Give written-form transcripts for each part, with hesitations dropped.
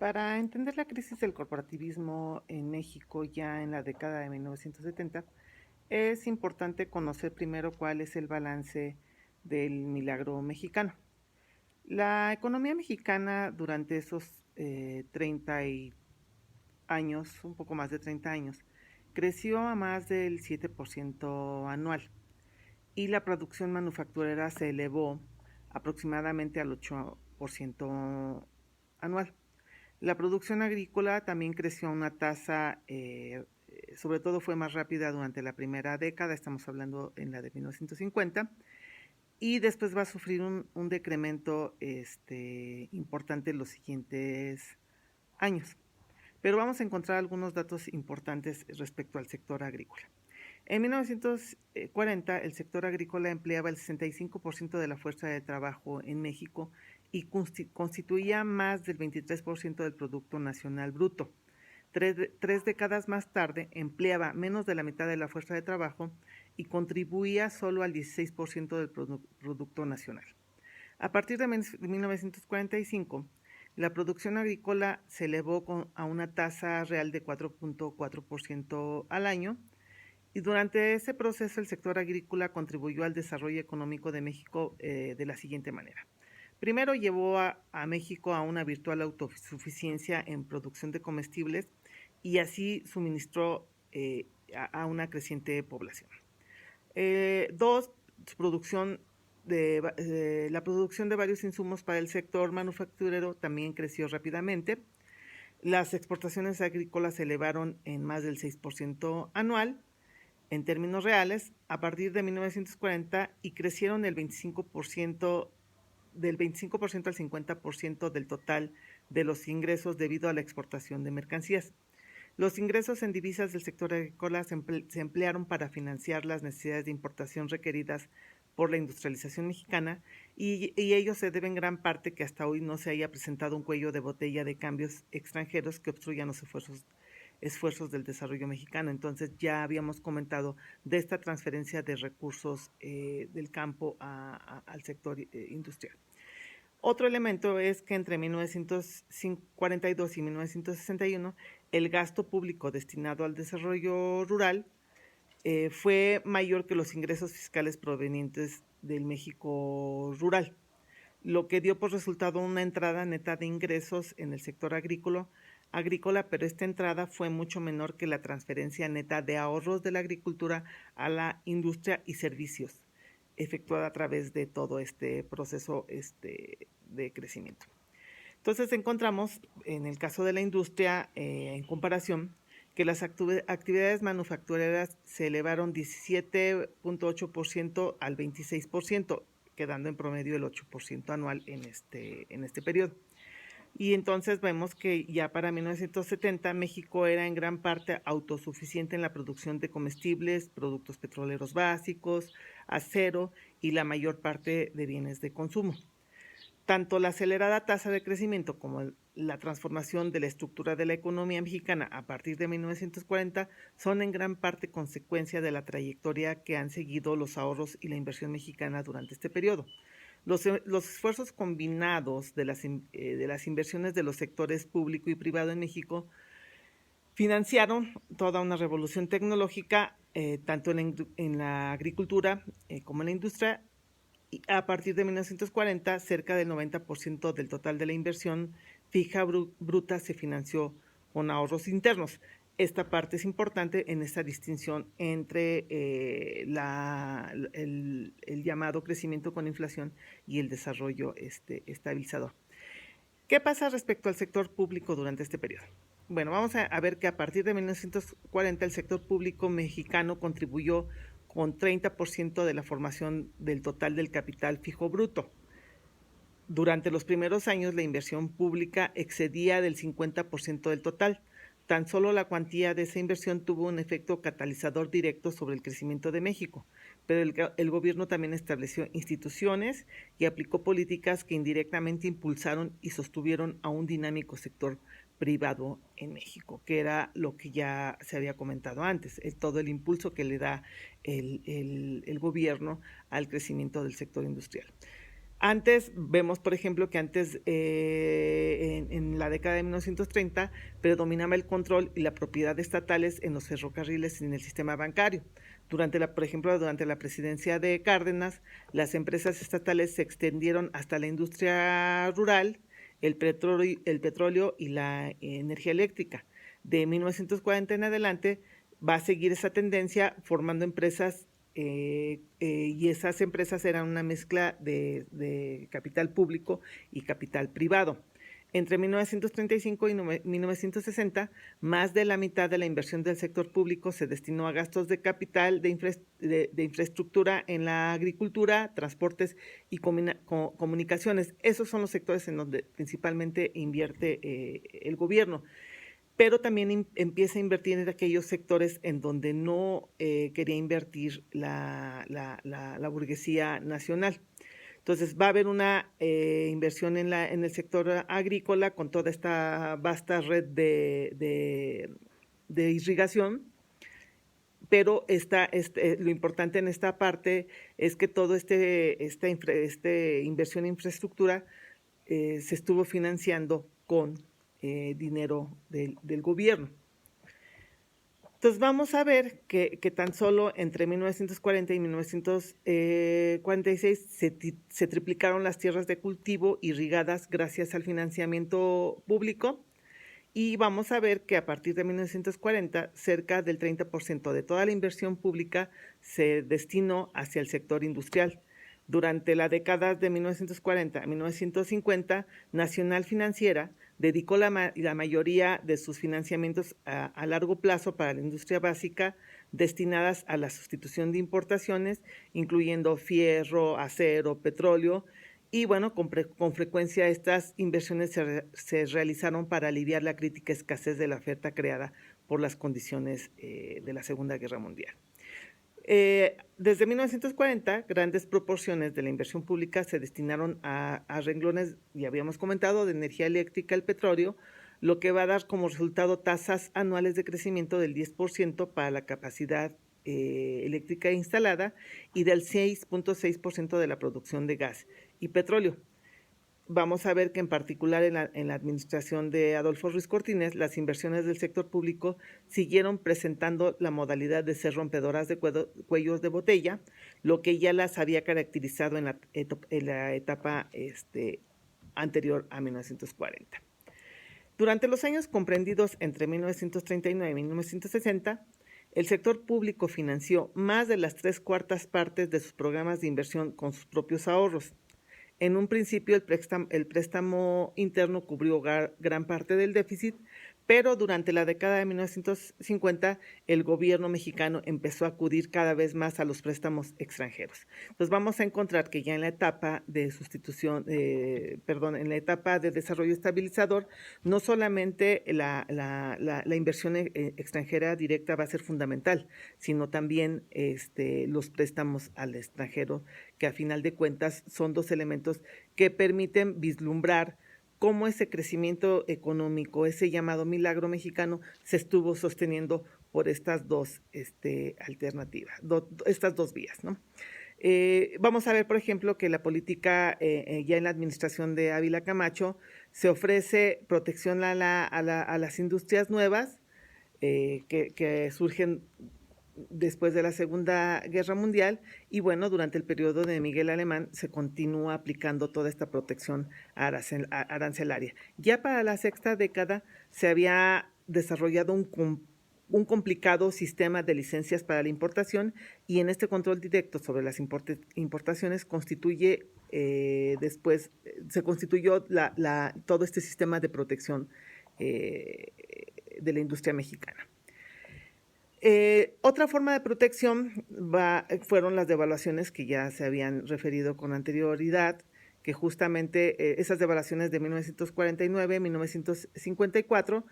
Para entender la crisis del corporativismo en México ya en la década de 1970, es importante conocer primero cuál es el balance del milagro mexicano. La economía mexicana durante esos 30 años, un poco más de 30 años, creció a más del 7% anual y la producción manufacturera se elevó aproximadamente al 8% anual. La producción agrícola también creció a una tasa, sobre todo fue más rápida durante la primera década, estamos hablando en la de 1950, y después va a sufrir un decremento importante en los siguientes años. Pero vamos a encontrar algunos datos importantes respecto al sector agrícola. En 1940, el sector agrícola empleaba el 65% de la fuerza de trabajo en México y constituía más del 23% del Producto Nacional Bruto. Tres décadas más tarde, empleaba menos de la mitad de la fuerza de trabajo y contribuía solo al 16% del Producto Nacional. A partir de 1945, la producción agrícola se elevó a una tasa real de 4.4% al año, y durante ese proceso el sector agrícola contribuyó al desarrollo económico de México de la siguiente manera. Primero, llevó a México a una virtual autosuficiencia en producción de comestibles y así suministró a una creciente población. Dos, su producción la producción de varios insumos para el sector manufacturero también creció rápidamente. Las exportaciones agrícolas se elevaron en más del 6% anual en términos reales a partir de 1940 y crecieron del 25% al 50% del total de los ingresos debido a la exportación de mercancías. Los ingresos en divisas del sector agrícola se emplearon para financiar las necesidades de importación requeridas por la industrialización mexicana y ello se debe en gran parte que hasta hoy no se haya presentado un cuello de botella de cambios extranjeros que obstruyan los esfuerzos del desarrollo mexicano. Entonces ya habíamos comentado de esta transferencia de recursos del campo al sector industrial. Otro elemento es que entre 1942 y 1961 el gasto público destinado al desarrollo rural fue mayor que los ingresos fiscales provenientes del México rural, lo que dio por resultado una entrada neta de ingresos en el sector agrícola, pero esta entrada fue mucho menor que la transferencia neta de ahorros de la agricultura a la industria y servicios, efectuada a través de todo este proceso de crecimiento. Entonces encontramos, en el caso de la industria, en comparación, que las actividades manufactureras se elevaron 17.8% al 26%, quedando en promedio el 8% anual en este periodo. Y entonces vemos que ya para 1970 México era en gran parte autosuficiente en la producción de comestibles, productos petroleros básicos, acero y la mayor parte de bienes de consumo. Tanto la acelerada tasa de crecimiento como la transformación de la estructura de la economía mexicana a partir de 1940 son en gran parte consecuencia de la trayectoria que han seguido los ahorros y la inversión mexicana durante este periodo. Los esfuerzos combinados de las inversiones de los sectores público y privado en México financiaron toda una revolución tecnológica, tanto en la agricultura como en la industria. Y a partir de 1940, cerca del 90% del total de la inversión fija bruta se financió con ahorros internos. Esta parte es importante en esta distinción entre el llamado crecimiento con inflación y el desarrollo estabilizador. ¿Qué pasa respecto al sector público durante este periodo? Bueno, vamos a ver que a partir de 1940 el sector público mexicano contribuyó con 30% de la formación del total del capital fijo bruto. Durante los primeros años la inversión pública excedía del 50% del total. Tan solo la cuantía de esa inversión tuvo un efecto catalizador directo sobre el crecimiento de México, pero el gobierno también estableció instituciones y aplicó políticas que indirectamente impulsaron y sostuvieron a un dinámico sector privado en México, que era lo que ya se había comentado antes, todo el impulso que le da el gobierno al crecimiento del sector industrial. Antes, vemos, por ejemplo, que antes, en la década de 1930, predominaba el control y la propiedad estatales en los ferrocarriles y en el sistema bancario. Por ejemplo, durante la presidencia de Cárdenas, las empresas estatales se extendieron hasta la industria rural, el petróleo y la energía eléctrica. De 1940 en adelante va a seguir esa tendencia formando empresas y esas empresas eran una mezcla de capital público y capital privado. Entre 1935 y 1960, más de la mitad de la inversión del sector público se destinó a gastos de capital de infraestructura en la agricultura, transportes y comunicaciones. Esos son los sectores en donde principalmente invierte el gobierno, pero también empieza a invertir en aquellos sectores en donde no quería invertir la burguesía nacional. Entonces va a haber una inversión en el sector agrícola con toda esta vasta red de irrigación, pero lo importante en esta parte es que todo esta inversión en infraestructura se estuvo financiando con dinero del gobierno. Entonces vamos a ver que tan solo entre 1940 y 1946 se triplicaron las tierras de cultivo irrigadas gracias al financiamiento público, y vamos a ver que a partir de 1940 cerca del 30% de toda la inversión pública se destinó hacia el sector industrial. Durante la década de 1940 a 1950, Nacional Financiera dedicó la mayoría de sus financiamientos a largo plazo para la industria básica destinadas a la sustitución de importaciones, incluyendo fierro, acero, petróleo, y bueno, con frecuencia estas inversiones se realizaron para aliviar la crítica escasez de la oferta creada por las condiciones de la Segunda Guerra Mundial. Desde 1940, grandes proporciones de la inversión pública se destinaron a renglones, ya habíamos comentado, de energía eléctrica, el petróleo, lo que va a dar como resultado tasas anuales de crecimiento del 10% para la capacidad eléctrica instalada y del 6.6% de la producción de gas y petróleo. Vamos a ver que en particular en la administración de Adolfo Ruiz Cortines, las inversiones del sector público siguieron presentando la modalidad de ser rompedoras de cuellos de botella, lo que ya las había caracterizado en la etapa anterior a 1940. Durante los años comprendidos entre 1939 y 1960, el sector público financió más de las 3/4 partes de sus programas de inversión con sus propios ahorros. En un principio, el préstamo interno cubrió gran parte del déficit, pero durante la década de 1950 el gobierno mexicano empezó a acudir cada vez más a los préstamos extranjeros. Entonces vamos a encontrar que ya en la etapa de en la etapa de desarrollo estabilizador, no solamente la inversión extranjera directa va a ser fundamental, sino también los préstamos al extranjero, que a final de cuentas son dos elementos que permiten vislumbrar cómo ese crecimiento económico, ese llamado milagro mexicano, se estuvo sosteniendo por estas dos alternativas, estas dos vías, ¿no? Vamos a ver, por ejemplo, que la política ya en la administración de Ávila Camacho se ofrece protección a las industrias nuevas que surgen después de la Segunda Guerra Mundial, y bueno, durante el periodo de Miguel Alemán se continúa aplicando toda esta protección arancelaria. Ya para la sexta década se había desarrollado un complicado sistema de licencias para la importación, y en este control directo sobre las importaciones se constituyó todo este sistema de protección de la industria mexicana. Otra forma de protección fueron las devaluaciones que ya se habían referido con anterioridad, que justamente esas devaluaciones de 1949, 1954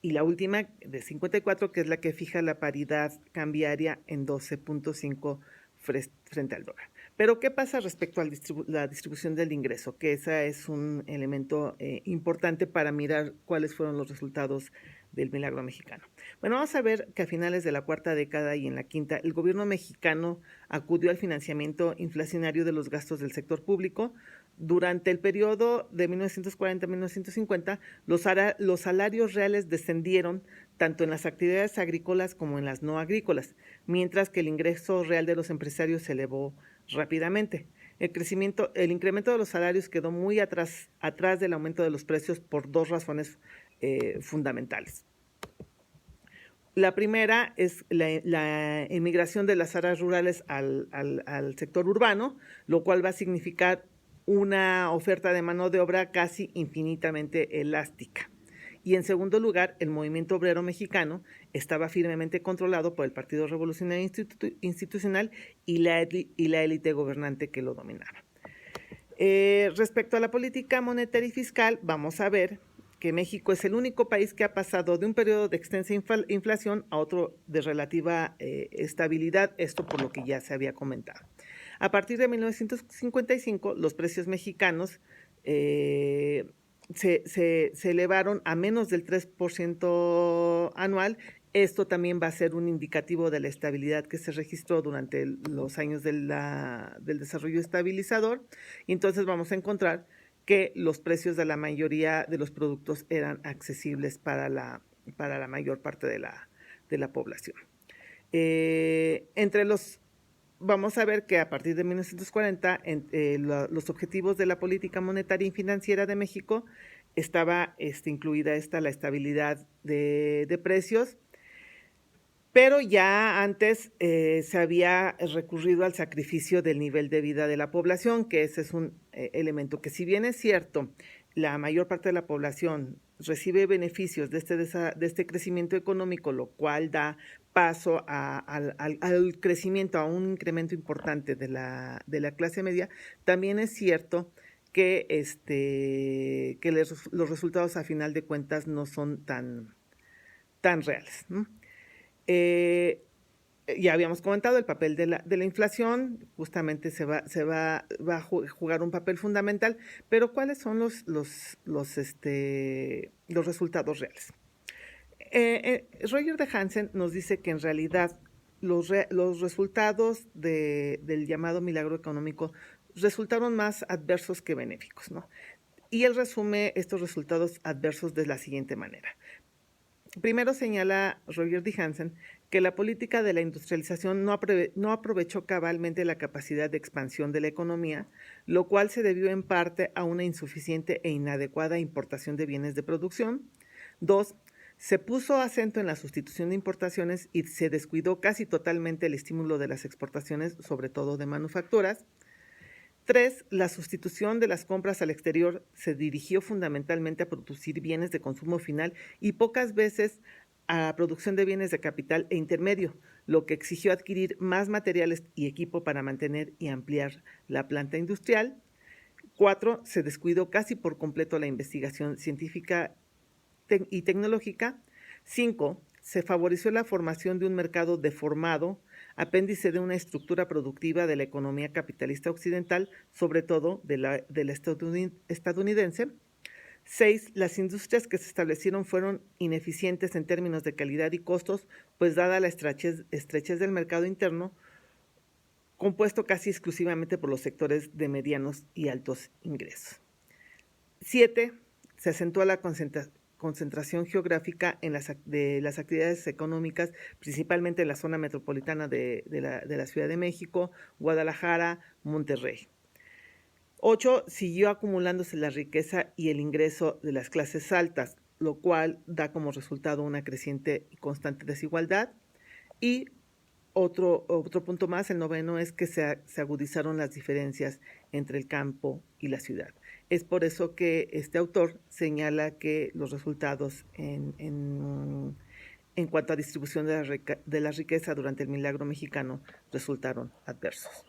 y la última de 54, que es la que fija la paridad cambiaria en 12.5 frente al dólar. Pero, ¿qué pasa respecto a la distribución del ingreso? Que ese es un elemento importante para mirar cuáles fueron los resultados del milagro mexicano. Bueno, vamos a ver que a finales de la cuarta década y en la quinta, el gobierno mexicano acudió al financiamiento inflacionario de los gastos del sector público. Durante el periodo de 1940 a 1950, los salarios reales descendieron tanto en las actividades agrícolas como en las no agrícolas, mientras que el ingreso real de los empresarios se elevó rápidamente. El incremento de los salarios quedó muy atrás del aumento de los precios por dos razones fundamentales. La primera es la emigración de las áreas rurales al sector urbano, lo cual va a significar una oferta de mano de obra casi infinitamente elástica. Y en segundo lugar, el movimiento obrero mexicano estaba firmemente controlado por el Partido Revolucionario Institucional y la élite gobernante que lo dominaba. Respecto a la política monetaria y fiscal, vamos a ver que México es el único país que ha pasado de un periodo de extensa inflación a otro de relativa estabilidad, esto por lo que ya se había comentado. A partir de 1955, los precios mexicanos se elevaron a menos del 3% anual. Esto también va a ser un indicativo de la estabilidad que se registró durante los años del desarrollo estabilizador. Y entonces vamos a encontrar que los precios de la mayoría de los productos eran accesibles para la mayor parte de la población. Vamos a ver que a partir de 1940 los objetivos de la política monetaria y financiera de México estaba incluida la estabilidad de precios, pero ya antes se había recurrido al sacrificio del nivel de vida de la población, que ese es un elemento que, si bien es cierto, la mayor parte de la población recibe beneficios de este crecimiento económico, lo cual da paso al crecimiento, a un incremento importante de la clase media, también es cierto que los resultados a final de cuentas no son tan reales, ¿no? Ya habíamos comentado el papel de la inflación, justamente va a jugar un papel fundamental, pero ¿cuáles son los resultados reales? Roger de Hansen nos dice que en realidad los resultados del llamado milagro económico resultaron más adversos que benéficos, ¿no? Y él resume estos resultados adversos de la siguiente manera. Primero señala Roger D. Hansen que la política de la industrialización no aprovechó cabalmente la capacidad de expansión de la economía, lo cual se debió en parte a una insuficiente e inadecuada importación de bienes de producción. 2. Se puso acento en la sustitución de importaciones y se descuidó casi totalmente el estímulo de las exportaciones, sobre todo de manufacturas. 3. La sustitución de las compras al exterior se dirigió fundamentalmente a producir bienes de consumo final y pocas veces a producción de bienes de capital e intermedio, lo que exigió adquirir más materiales y equipo para mantener y ampliar la planta industrial. 4. Se descuidó casi por completo la investigación científica y tecnológica. 5. Se favoreció la formación de un mercado deformado, apéndice de una estructura productiva de la economía capitalista occidental, sobre todo de la estadounidense. 6. Las industrias que se establecieron fueron ineficientes en términos de calidad y costos, pues dada la estrechez del mercado interno, compuesto casi exclusivamente por los sectores de medianos y altos ingresos. 7. Se acentúa la concentración geográfica de las actividades económicas, principalmente en la zona metropolitana de la Ciudad de México, Guadalajara, Monterrey. 8. Siguió acumulándose la riqueza y el ingreso de las clases altas, lo cual da como resultado una creciente y constante desigualdad. Y otro punto más, el 9º, es que se agudizaron las diferencias entre el campo y la ciudad. Es por eso que este autor señala que los resultados en cuanto a distribución de la riqueza durante el milagro mexicano resultaron adversos.